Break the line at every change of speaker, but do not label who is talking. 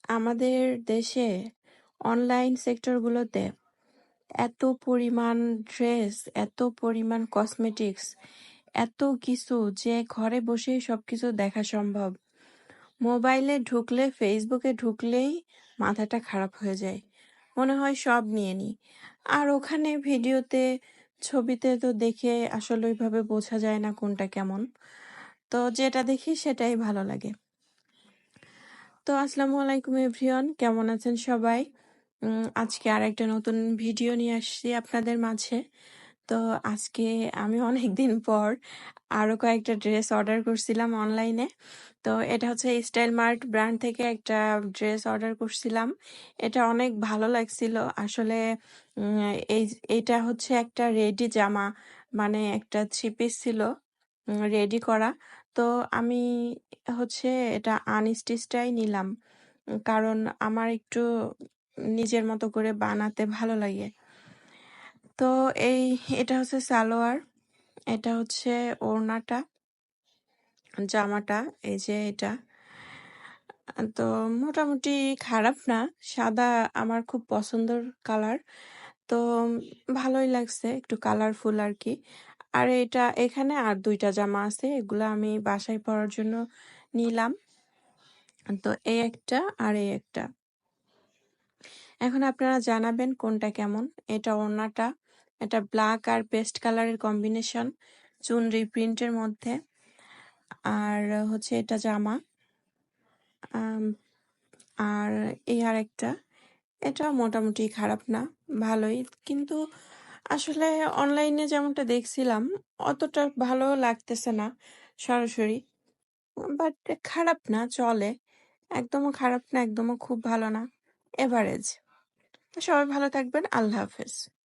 আমাদের দেশে অনলাইন সেক্টরগুলোতে এত পরিমাণ ড্রেস, এত পরিমাণ কসমেটিক্স, এত কিছু যে ঘরে বসেই সবকিছু দেখা সম্ভব। মোবাইলে ঢুকলে, ফেসবুকে ঢুকলেই মাথাটা খারাপ হয়ে যায়। মনে হয় সব নিয়ে নিই। আর ওখানে ভিডিওতে, ছবিতে তো দেখে আসলে ওইভাবে বোঝা যায় না কোনটা কেমন। তো যেটা দেখি সেটাই ভালো লাগে। তো আসসালামু আলাইকুম এভরিওয়ান, কেমন আছেন সবাই? আজকে আরেকটা নতুন ভিডিও নিয়ে আসছি আপনাদের মাঝে। তো আজকে আমি অনেকদিন পর আরো কয়েকটা ড্রেস অর্ডার করছিলাম অনলাইনে। তো এটা হচ্ছে স্টাইল মার্ট ব্র্যান্ড থেকে একটা ড্রেস অর্ডার করছিলাম। এটা অনেক ভালো লাগছিল আসলে। উম, এই এটা হচ্ছে একটা রেডি জামা, মানে একটা থ্রি পিস ছিল রেডি করা। তো আমি হচ্ছে এটা আনস্টিচটাই নিলাম, কারণ আমার একটু নিজের মতো করে বানাতে ভালো লাগে। তো এটা হচ্ছে সালোয়ার, এটা হচ্ছে ওড়নাটা, জামাটা এই যে এটা। তো মোটামুটি খারাপ না, সাদা আমার খুব পছন্দের কালার। তো ভালোই লাগছে, একটু কালারফুল আর কি। আর এটা এখানে আর দুইটা জামা আছে, এগুলো আমি বাসায় পরার জন্য নিলাম। তো এই একটা আর এই একটা। এখন আপনারা জানাবেন কোনটা কেমন। এটা ওড়নাটা, এটা ব্ল্যাক আর পেস্ট কালারের কম্বিনেশন, চুনরি প্রিন্টের মধ্যে। আর হচ্ছে এটা জামা। আম, আর এই আর একটা, এটা মোটামুটি খারাপ না, ভালোই। কিন্তু আসলে অনলাইনে যেমনটা দেখছিলাম অতটা ভালো লাগতেছে না সরাসরি। বাট খারাপ না, চলে। একদমও খারাপ না, একদমও খুব ভালো না, এভারেজ। তো সবাই ভালো থাকবেন, আল্লাহ হাফেজ।